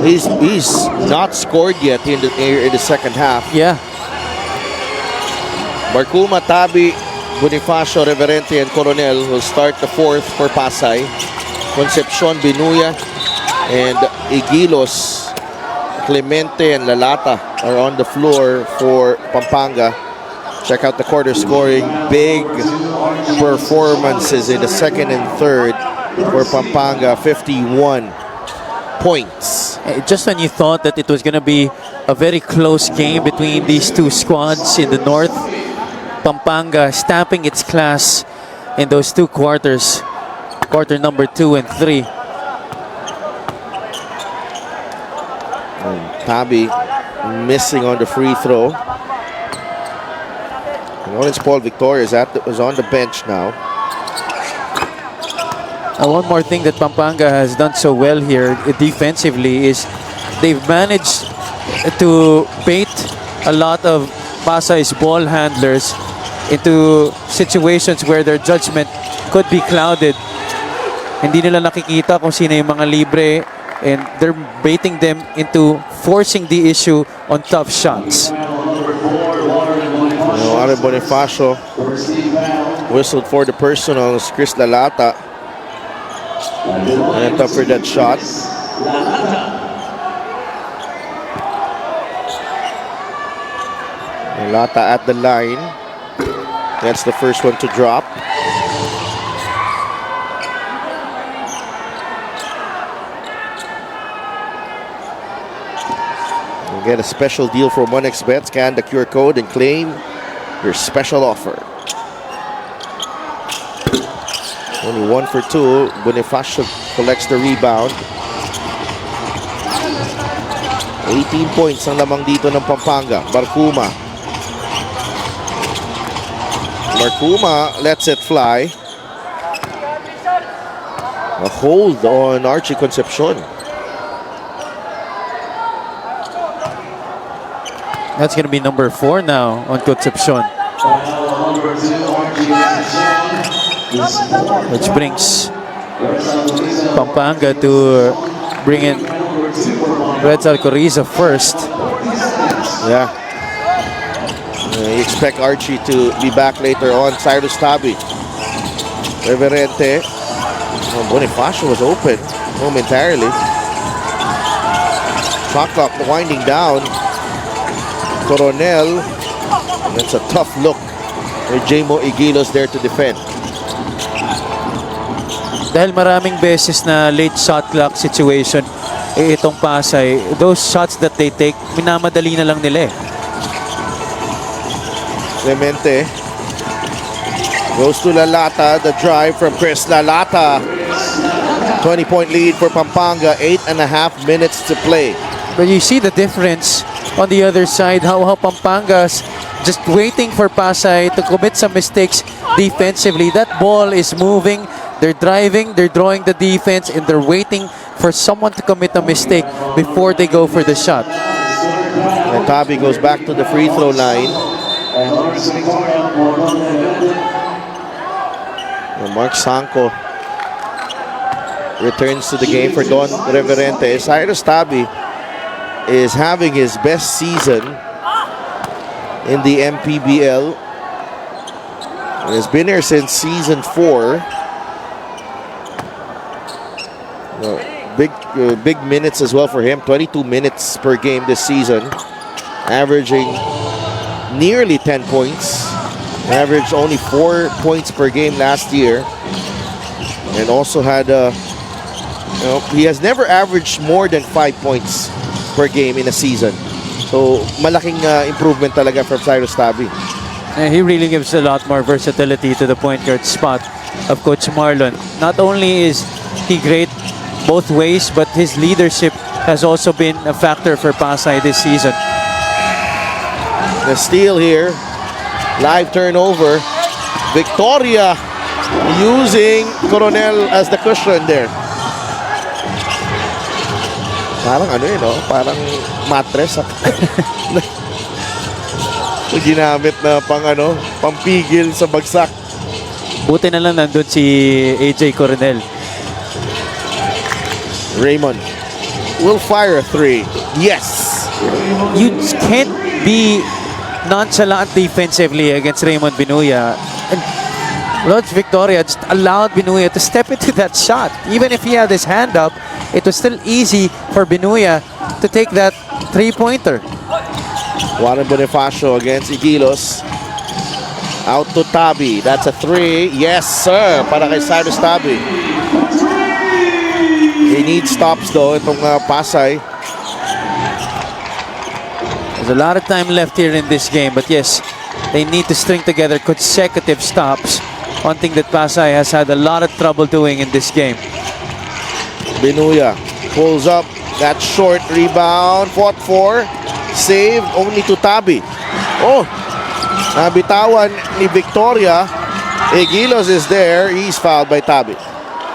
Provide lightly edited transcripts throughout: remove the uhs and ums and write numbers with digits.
He's not scored yet in the second half. Yeah. Barcuma, Tabi, Bonifacio, Reverente, and Coronel will start the fourth for Pasaay. Concepcion, Binuya, and Igilos, Clemente, and Lalata are on the floor for Pampanga. Check out the quarter scoring. Big performances in the second and third for Pampanga. 51 points. Just when you thought that it was going to be a very close game between these two squads in the north, Pampanga stamping its class in those two quarters, quarter number 2 and 3. Tabi missing on the free throw. Lawrence Paul Victoria is on the bench now. One more thing that Pampanga has done so well here defensively is they've managed to bait a lot of Pasaay's ball handlers into situations where their judgment could be clouded. Hindi nila nakikita kung sino yung mga libre, and they're baiting them into forcing the issue on tough shots. Are Bonifacio whistled for the personals. Chris Lalata went up for that shot. Lalata at the line. That's the first one to drop. You get a special deal from 1xBet. Scan the QR code and claim your special offer. Only 1 for 2. Bonifacio collects the rebound. 18 points ang lamang dito ng Pampanga. Barcuma lets it fly. A hold on Archie Concepcion. That's going to be number 4 now on Concepcion. Which brings Pampanga to bring in Redsal Coriza first. Yeah. You expect Archie to be back later on. Cyrus Tabi. Reverente. Bonifacio was open momentarily. Shot clock winding down. Coronel. That's a tough look. Jamo Igilos there to defend. Dahil maraming beses na late shot clock situation itong Pasaay, those shots that they take, minamadali na lang nila eh. Clemente goes to Lalata. The drive from Chris Lalata. 20-point lead for Pampanga. 8.5 minutes to play. But you see the difference on the other side, how Pampanga's just waiting for Pasaay to commit some mistakes defensively. That ball is moving. They're driving, they're drawing the defense, and they're waiting for someone to commit a mistake before they go for the shot. And Tabi goes back to the free throw line. And Mark Sanko returns to the game for Don Reverente. Cyrus Tabi is having his best season in the Mpbl. And has been here since season 4. Big minutes as well for him. 22 minutes per game this season, averaging nearly 10 points. Averaged only 4 points per game last year, and also had he has never averaged more than 5 points per game in a season. So malaking improvement talaga from Cyrus Tabi. And he really gives a lot more versatility to the point guard spot of Coach Marlon. Not only is he great both ways, but his leadership has also been a factor for Pasaay this season. The steal here, live turnover. Victoria using Coronel as the cushion there. Parang ano yun, no? Parang mattress. Ginamit na pampigil sa bagsak. Buti na lang nandun si AJ Coronel. Raymond will fire a three. Yes. You can't be nonchalant defensively against Raymond Binuya. And Lawrence Victoria just allowed Binuya to step into that shot. Even if he had his hand up, it was still easy for Binuya to take that three-pointer. Warren Bonifacio against Igilos. Out to Tabi. That's a three. Yes, sir. Para kay Cyrus Tabi. They need stops though itong Pasaay. There's a lot of time left here in this game, but yes, they need to string together consecutive stops. One thing that Pasaay has had a lot of trouble doing in this game. Binuya pulls up. That short rebound. Fought for. Saved only to Tabi. Oh! Nabitawan ni Victoria. Igilos is there. He's fouled by Tabi.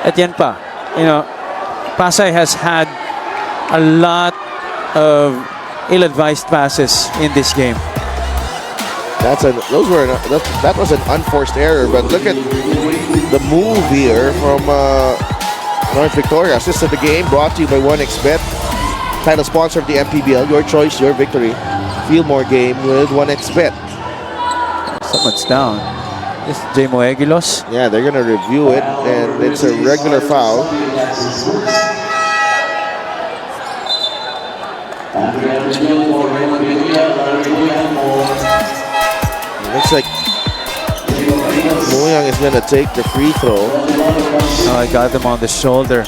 At yan pa, you know, Pasaay has had a lot of ill-advised passes in this game. That was an unforced error, but look at the move here from North Victoria. Assist of the game brought to you by 1xBet, title sponsor of the Mpbl. Your choice, your victory. Feel more game with 1xBet. Someone's down. This is J. Moegilos. Yeah, they're gonna review it, and it's a regular foul. Looks like Muyang is gonna take the free throw. Oh, I got him on the shoulder.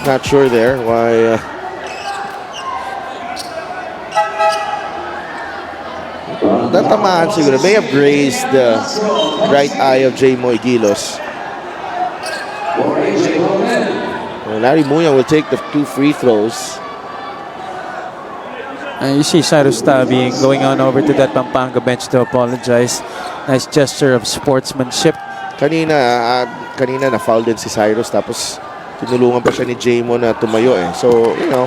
Not sure there why. Natamaan siguro. May have grazed the right eye of J. Moegilos. Larry Muyang will take the two free throws. And you see Cyrus Tabi going on over to that Pampanga bench to apologize. Nice gesture of sportsmanship. Kanina na-foul din si Cyrus, tapos tinulungan pa siya ni J-Mo na tumayo eh. So, you know,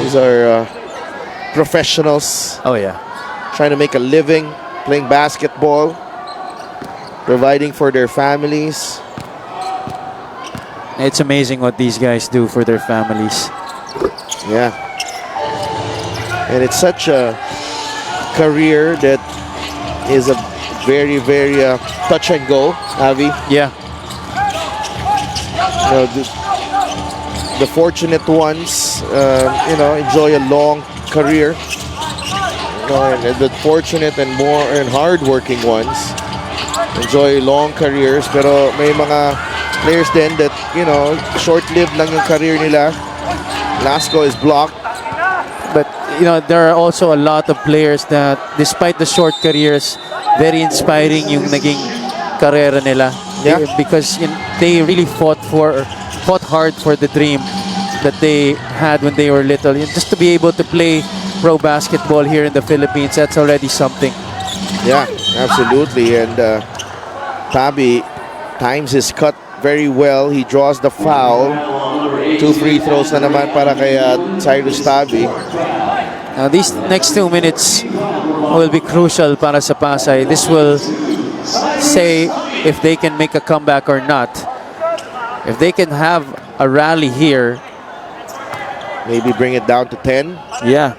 these are professionals. Oh yeah. Trying to make a living, playing basketball, providing for their families. It's amazing what these guys do for their families. Yeah. And it's such a career that is a very, very touch and go, Avi. Yeah. You know, the fortunate ones, you know, enjoy a long career. You know, and the fortunate and hard-working ones enjoy long careers. Pero may mga players then that, you know, short-lived lang yung career nila. Last go is blocked. But, you know, there are also a lot of players that, despite the short careers, very inspiring yung naging karera nila. Yeah. Because they really fought hard for the dream that they had when they were little. Just to be able to play pro basketball here in the Philippines, that's already something. Yeah, absolutely. And Tabi times his cut very well. He draws the foul. Two free throws na naman para kay Cyrus Tabi. Now these next 2 minutes will be crucial para sa Pasaay. This will say if they can make a comeback or not. If they can have a rally here, maybe bring it down to 10. Yeah.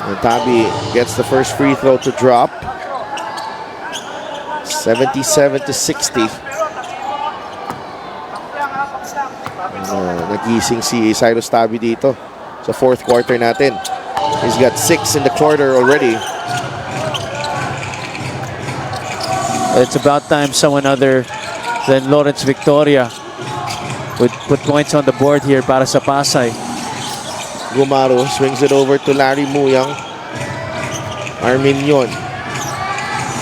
And Tabi gets the first free throw to drop. 77-60. Nagising si Cyrus Tabi dito sa fourth quarter natin. He's got 6 in the quarter already. It's about time someone other than Lawrence Victoria would put points on the board here para sa Pasaay. Gumaro swings it over to Larry Muyang. Arminion.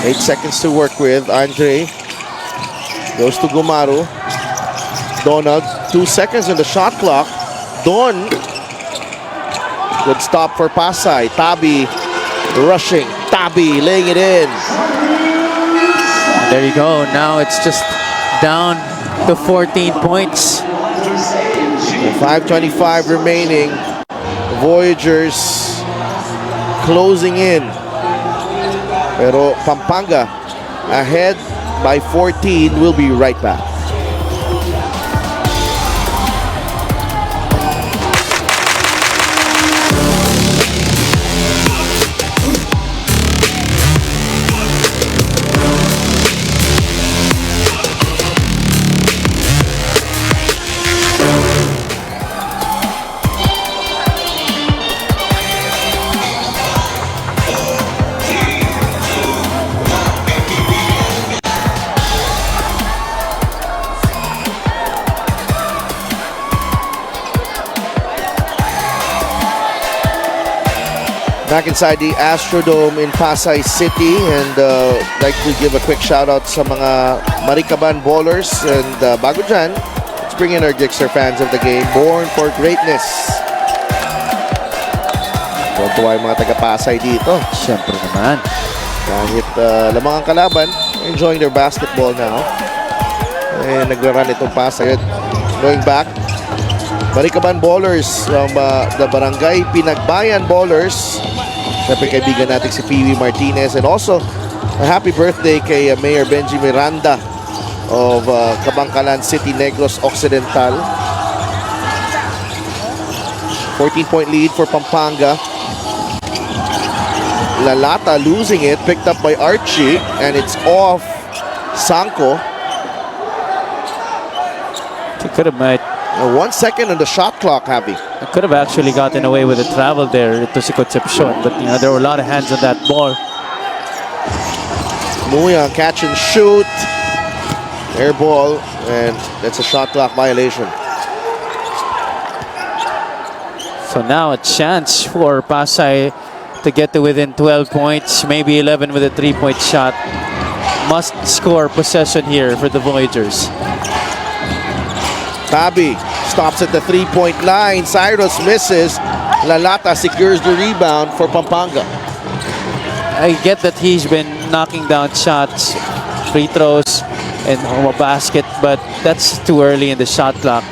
8 seconds to work with. Andre goes to Gumaro. Donald, 2 seconds on the shot clock. Don. Good stop for Pasaay. Tabi rushing. Tabi laying it in. There you go. Now it's just down to 14 points. 5:25 remaining. Voyagers closing in Pero Pampanga ahead by 14. We'll be right back. Back inside the Astrodome in Pasaay City, and like to give a quick shout out sa mga Marikaban ballers, and bago dyan, let's bring in our Gixxer fans of the game, born for greatness. Tuwa yung mga taga-Pasaay dito. Siyempre naman. Kahit lamang ang kalaban, enjoying their basketball now. And nagra-run itong Pasaay. Going back, Marikaban ballers from the Barangay Pinagbayan ballers. Siyempre kaibigan natin si Pee Martinez, and also a happy birthday kay Mayor Benji Miranda of Kabangkalan City, Negros Occidental. 14-point lead for Pampanga. Lalata losing it, picked up by Archie, and it's off Sanko. He could have made 1 second on the shot clock, Javi. could have actually gotten away with the travel there to si Concepcion, but you know there were a lot of hands on that ball. Muyang catch and shoot. Air ball, and that's a shot clock violation. So now a chance for Pasaay to get to within 12 points, maybe 11 with a 3-point shot. Must score possession here for the Voyagers. Tabi stops at the 3-point line. Cyrus misses. Lalata secures the rebound for Pampanga. I get that he's been knocking down shots, free throws, and a basket, but that's too early in the shot clock.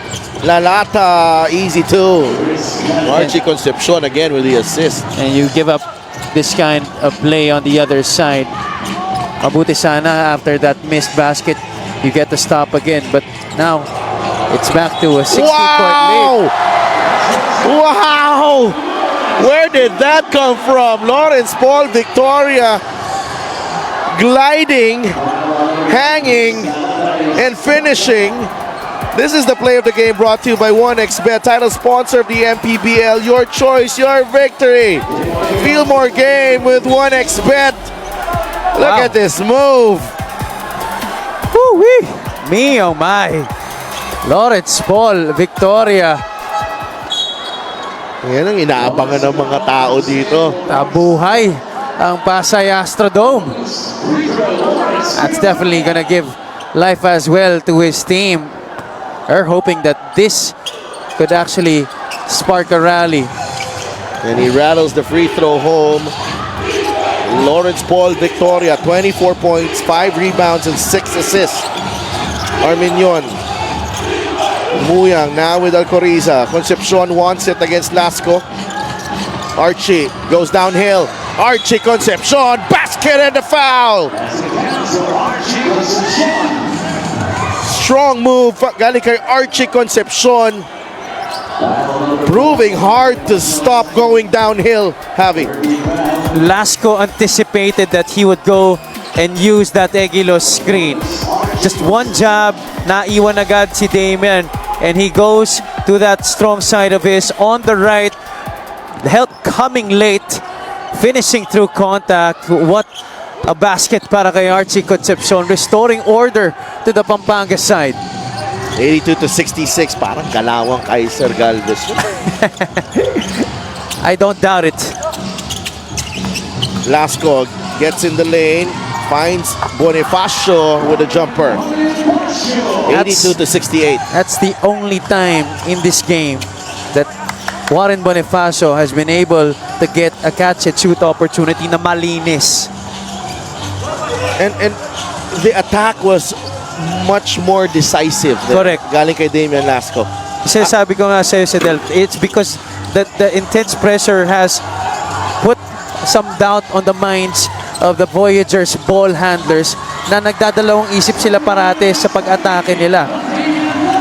Lalata, easy too. Archie Concepcion again with the assist. And you give up this kind of play on the other side. Mabuti sana after that missed basket, you get the stop again. But now, it's back to a 60-point lead. Wow! Where did that come from? Lawrence Paul Victoria gliding, hanging, and finishing. This is the play of the game, brought to you by 1xBet, title sponsor of the Mpbl. Your choice, your victory. Feel more game with 1xBet. Look at this move. Woo-wee! Me, oh my. Lawrence Paul Victoria. Yan ang inaabangan ng mga tao dito. Tabuhay ang Pasaay Astrodome. That's definitely gonna give life as well to his team. They're hoping that this could actually spark a rally. And he rattles the free throw home. Lawrence Paul Victoria, 24 points, 5 rebounds, and 6 assists. Arminion. Muyang now with Alcoriza. Concepcion wants it against Lasco. Archie goes downhill. Archie Concepcion, basket and the foul. Strong move galing kay Archie Concepcion. Proving hard to stop going downhill, Javi. Lasco anticipated that he would go and use that Egilos screen. Just one jab, naiwan agad si Damian, and he goes to that strong side of his on the right. Help coming late, finishing through contact. What a basket para kay Archie Concepcion, restoring order to the Pampanga side. 82-66, parang kalawang Kaiser Galvez. I don't doubt it. Lasco gets in the lane, finds Bonifacio with a jumper. 82-68. That's the only time in this game that Warren Bonifacio has been able to get a catch and shoot opportunity na malinis. And the attack was much more decisive. Correct. Galing kay Damian Lasco. Sabi ko nga sa'yo, Sedel, it's because the intense pressure has put some doubt on the minds of the Voyagers ball handlers na nagdadalawang isip sila parate sa pag-atake nila.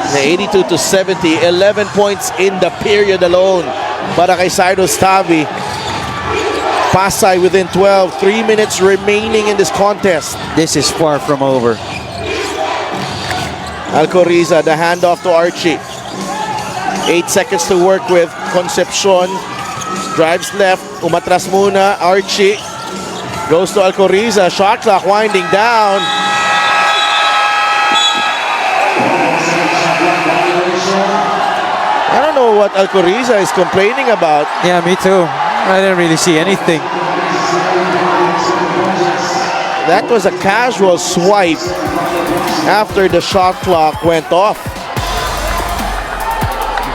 Na 82-70, 11 points in the period alone para kay Cyrus Tavi. Pasaay within 12, 3 minutes remaining in this contest. This is far from over. Alcoriza, the handoff to Archie. 8 seconds to work with. Concepcion drives left. Umatras muna. Archie goes to Alcoriza. Shot clock winding down. I don't know what Alcoriza is complaining about. Yeah, me too. I didn't really see anything. That was a casual swipe after the shot clock went off.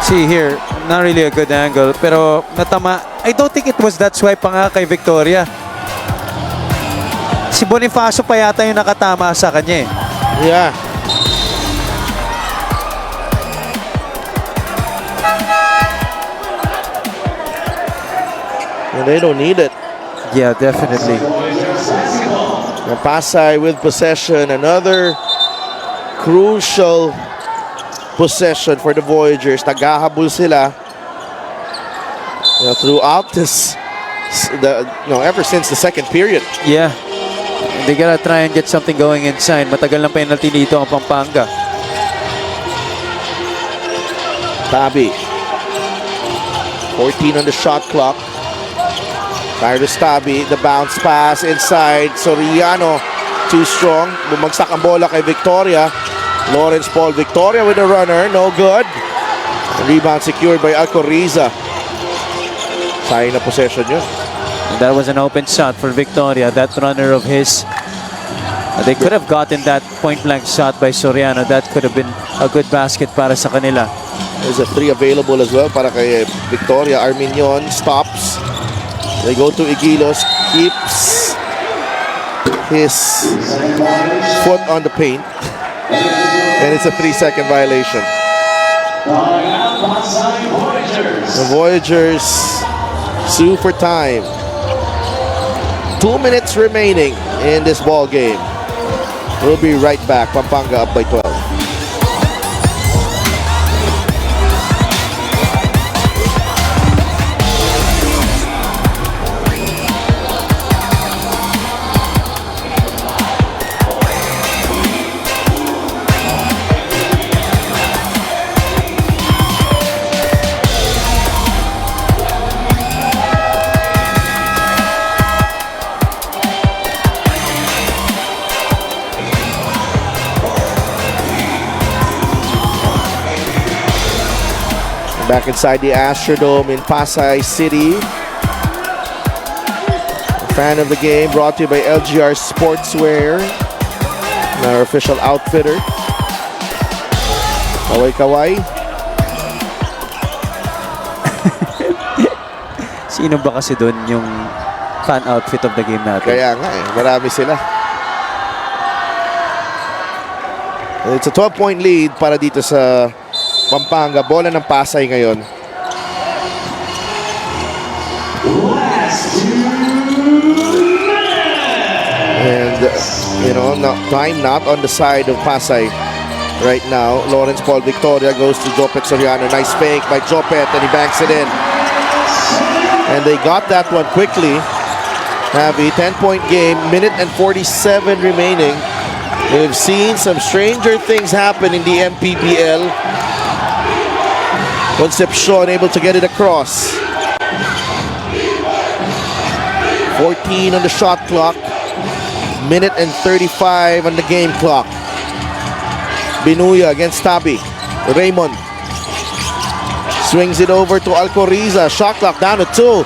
See here, not really a good angle, pero natama. I don't think it was that swipe pa nga kay Victoria. Si Bonifacio pa yata yung nakatama sa kanya eh. Yeah. And they don't need it. Yeah, definitely. And Pasaay with possession. Another crucial possession for the Voyagers. Naghahabol sila throughout this, ever since the second period. Yeah. They gotta try and get something going inside. Matagal ng penalty dito ang Pampanga. Tabi. 14 on the shot clock. Cyrus Tabi, the bounce pass inside. Soriano, too strong. Bumagsak ang bola kay Victoria. Lawrence Paul Victoria with a runner, no good. Rebound secured by Alcoriza. Sayang na possession yun. And that was an open shot for Victoria. That runner of his. They could have gotten that point-blank shot by Soriano. That could have been a good basket para sa kanila. There's a 3 available as well para kay Victoria. Arminion stops. They go to Igilos, keeps his foot on the paint, and it's a 3-second violation. The Voyagers sue for time. 2 minutes remaining in this ball game. We'll be right back. Pampanga up by 12. Back inside the Astrodome in Pasaay City. A fan of the game brought to you by LGR Sportswear, our official outfitter. Kaway-kaway. Sino ba kasi doon yung fan outfit of the game natin? Kaya nga eh, marami sila. It's a 12-point lead para dito sa Pampanga. Bola ng Pasaay ngayon. And, time not on the side of Pasaay right now. Lawrence Paul Victoria goes to Jopet Soriano. Nice fake by Jopet and he banks it in. And they got that one quickly. Have a 10-point game, minute and 47 remaining. We've seen some stranger things happen in the Mpbl. Concepcion able to get it across. 14 on the shot clock. Minute and 35 on the game clock. Binuya against Tabi. Raymond swings it over to Alcoriza. Shot clock down to 2.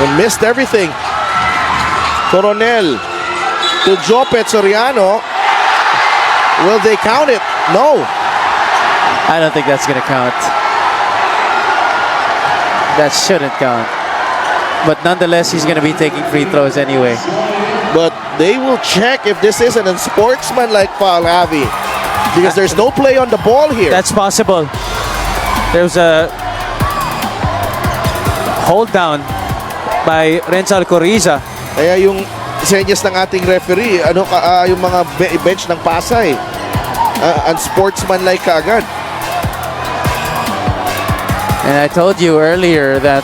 And missed everything. Coronel to Jopet Soriano. Will they count it? No. I don't think that's going to count. That shouldn't count. But nonetheless, he's going to be taking free throws anyway. But they will check if this isn't a sportsman-like foul, Avi. Because there's no play on the ball here. That's possible. There's a hold down by Renzo Alcoriza. Kaya yung senyas ng ating referee, yung mga bench ng Pasay, unsportsmanlike kaagad. And I told you earlier that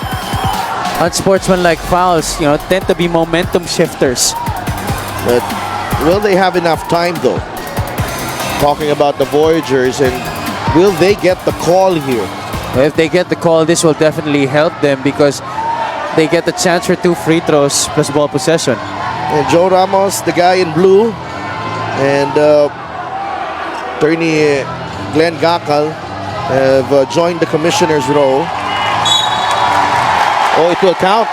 unsportsmanlike fouls, tend to be momentum shifters. But will they have enough time though? Talking about the Voyagers, and will they get the call here? If they get the call, this will definitely help them because they get the chance for 2 free throws plus ball possession. And Joe Ramos, the guy in blue, and attorney Glenn Gakal have joined the commissioner's row. Oh, it will count.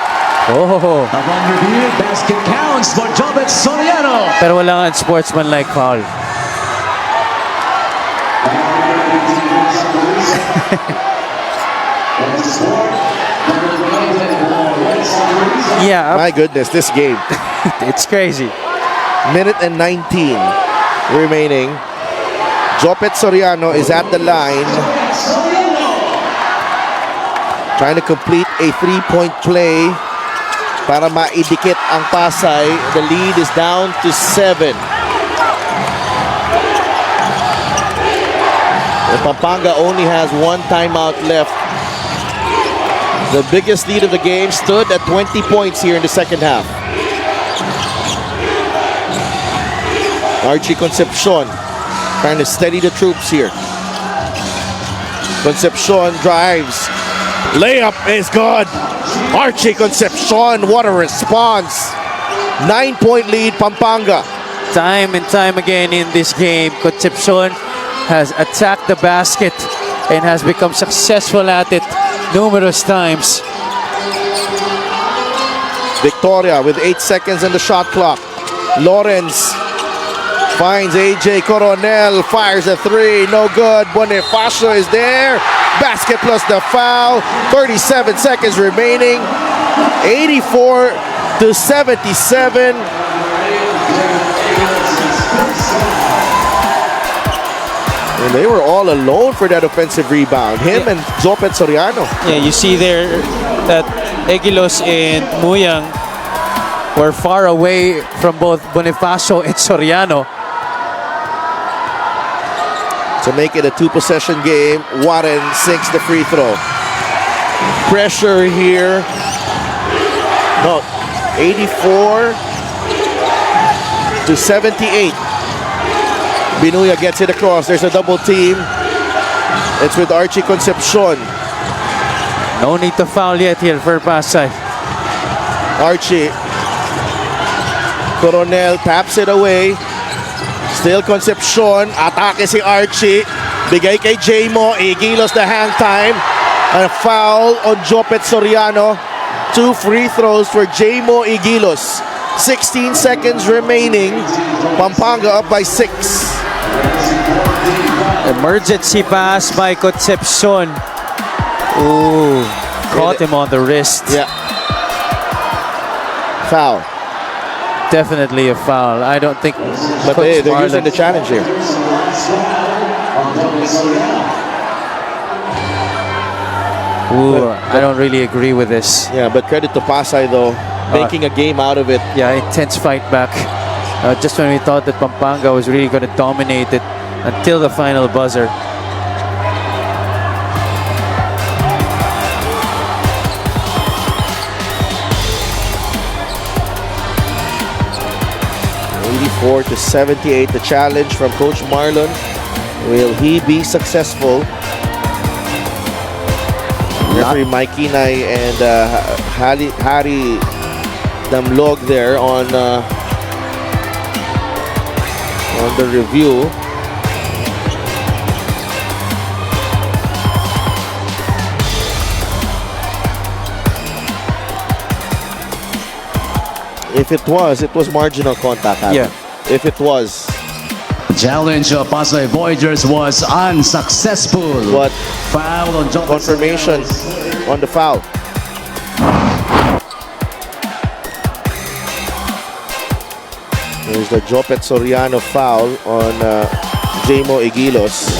Oh, Upon review, basket counts for Jobet Soriano. pero wala nga sportsman-like foul. Yeah, My goodness, this game. it's crazy. Minute and 19 remaining. Jopet Soriano is at the line, trying to complete a 3-point play para maidikit ang Pasay. The lead is down to 7. And Pampanga only has 1 timeout left. The biggest lead of the game stood at 20 points here in the second half. Archie Concepcion trying to steady the troops here. Concepcion drives. Layup is good. Archie Concepcion, what a response. 9-point lead, Pampanga. Time and time again in this game, Concepcion has attacked the basket and has become successful at it numerous times. Victoria with 8 seconds in the shot clock. Lawrence finds AJ Coronel, fires a 3, no good. Bonifacio is there. Basket plus the foul. 37 seconds remaining. 84 to 77. And they were all alone for that offensive rebound. Him and Jopet Soriano. Yeah, you see there that Egilos and Muyang were far away from both Bonifacio and Soriano. To make it a 2-possession game, Warren sinks the free throw. Pressure here. No, 84 to 78. Binuya gets it across. There's a double team. It's with Archie Concepcion. No need to foul yet here for Pasaay. Archie. Coronel taps it away. Still Concepcion. Atake si Archie. Bigay kay J-Mo. Igilos the hang time. A foul on Jopet Soriano. 2 free throws for J-Mo Igilos. 16 seconds remaining. Pampanga up by 6. Emergency pass by Concepcion. Ooh, caught him on the wrist. Yeah. Foul. Definitely a foul. I don't think. But Coach they're Marlon- using the challenge here. Ooh, I don't really agree with this. Yeah, but credit to Pasay though, making a game out of it. Yeah, intense fight back. Just when we thought that Pampanga was really going to dominate it until the final buzzer. To 78, the challenge from Coach Marlon. Will he be successful? Referee Mike Inay and Harry Damlog there on the review. If it was marginal contact. Yeah. If it was. Challenge of Pasaay Voyagers was unsuccessful. What? Foul on Jopet Confirmation on the foul. There's the Jopet Soriano foul on J-Mo Igilos.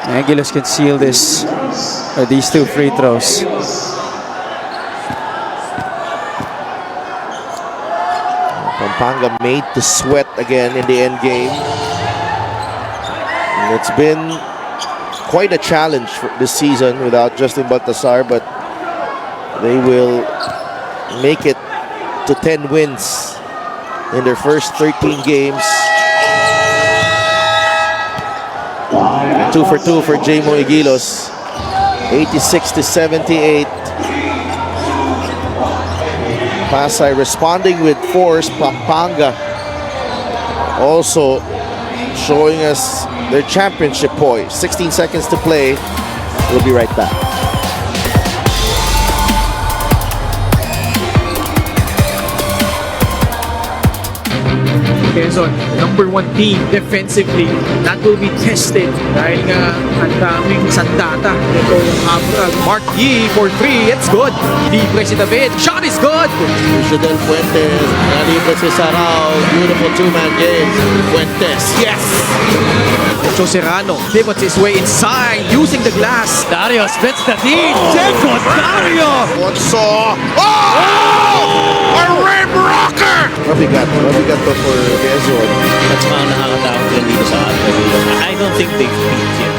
Egilos can seal this. These 2 free throws. Pampanga made to sweat again in the end game. And it's been quite a challenge for this season without Justin Baltasar, but they will make it to 10 wins in their first 13 games. 2 for 2 for Jmo Igilos. 86-78. Pasaay responding with force. Pampanga also showing us their championship poise. 16 seconds to play. We'll be right back. Quezon, number 1 team defensively, that will be tested dahil nga ang daming sandata itong Mark Yee for 3, it's good. Libre si David, shot is good. Jodel Fuentes, nalibre si Sarao. Beautiful two-man game. Fuentes, yes! Ocho Serrano pivots his way inside using the glass. Dario splits the lead. Jacob Dario! Whatso? Oh! A rim rocker! Mabigat to for Quezon. That's mga nakakatakot yan dito sa atin. I don't think they've peaked yet.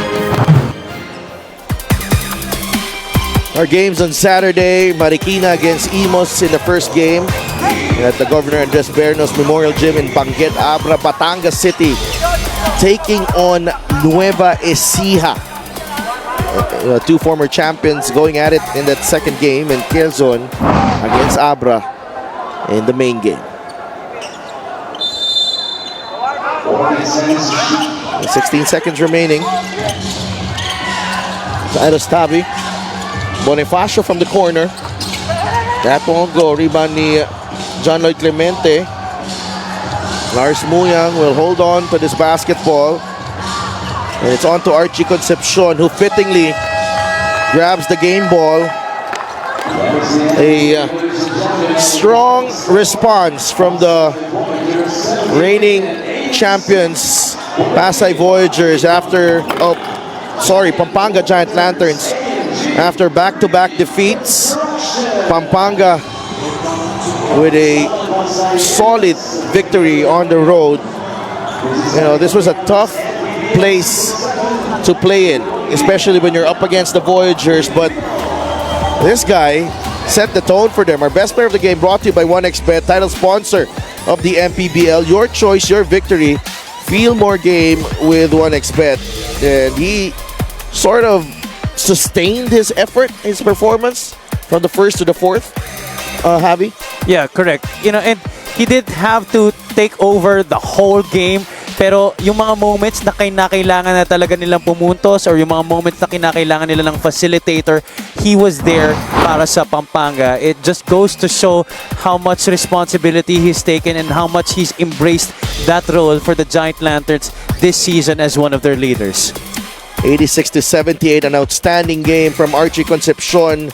Our games on Saturday, Marikina against Imos in the first game at the Governor Andres Bernos Memorial Gym in Banguet, Abra, Batangas City, taking on Nueva Ecija. Two former champions going at it in that second game, and Quezon against Abra in the main game. 16 seconds remaining. Arostavi. Bonifacio from the corner. That won't go. Rebound ni John Lloyd Clemente. Lars Muyang will hold on to this basketball. And it's on to Archie Concepcion, who fittingly grabs the game ball. A strong response from the reigning champions, Pasaay Voyagers, after, Pampanga Giant Lanterns. After back-to-back defeats, Pampanga with a solid victory on the road. You know, this was a tough place to play in, especially when you're up against the Voyagers, but this guy set the tone for them. Our best player of the game brought to you by 1xBet, title sponsor of the Mpbl. Your choice, your victory. Feel more game with 1xBet. And he sort of sustained his effort, his performance from the first to the fourth. Javi? Yeah, correct. You know, and he did have to take over the whole game. Pero yung mga moments na kinakailangan na talaga nilang pumuntos or yung mga moments na kinakailangan nila ng facilitator, he was there para sa Pampanga. It just goes to show how much responsibility he's taken and how much he's embraced that role for the Giant Lanterns this season as one of their leaders. 86-78, an outstanding game from Archie Concepcion,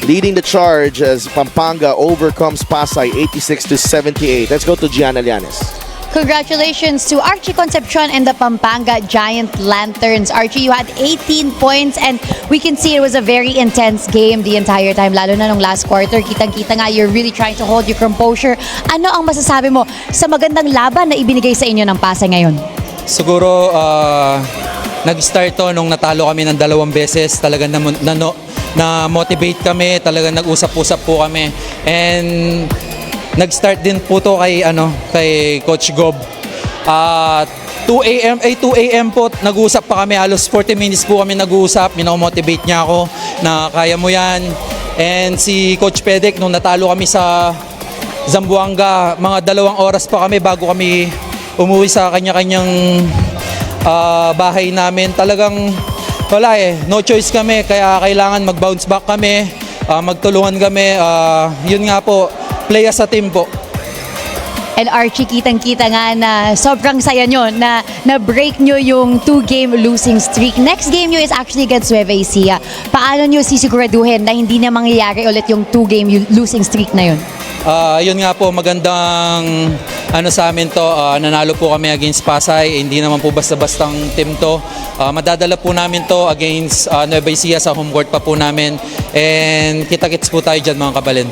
leading the charge as Pampanga overcomes Pasaay 86-78. Let's go to Gianna Llanes. Congratulations to Archie Concepcion and the Pampanga Giant Lanterns. Archie, you had 18 points and we can see it was a very intense game the entire time, lalo na nung last quarter. Kitang-kita nga, you're really trying to hold your composure. Ano ang masasabi mo sa magandang laban na ibinigay sa inyo ng Pasaay ngayon? Siguro, nag-start to nung natalo kami ng 2 beses. Talagang na-motivate kami, talagang nag-usap-usap po kami. And nag-start din po to kay Coach Gob. 2 a.m. po, nag-uusap pa kami. Halos 40 minutes po kami nag-uusap. Minomotivate niya ako na kaya mo yan. And si Coach Pedek, nung natalo kami sa Zamboanga, mga 2 oras pa kami bago kami umuwi sa kanya-kanyang bahay namin. Talagang wala no choice kami. Kaya kailangan mag-bounce back kami, magtulungan kami. Yun nga po, play as a team po. And Archie, kitang-kita nga na sobrang saya nyo na na-break nyo yung 2-game losing streak. Next game nyo is actually against Nueva Ecija. Paano nyo sisiguraduhin na hindi na mangyayari ulit yung 2-game losing streak na yun? Yun nga po, magandang sa amin to. Nanalo po kami against Pasaay. Hindi naman po basta-bastang team to. Madadala po namin to against Nueva Ecija sa home court pa po namin. And kita-kits po tayo dyan mga kabalin.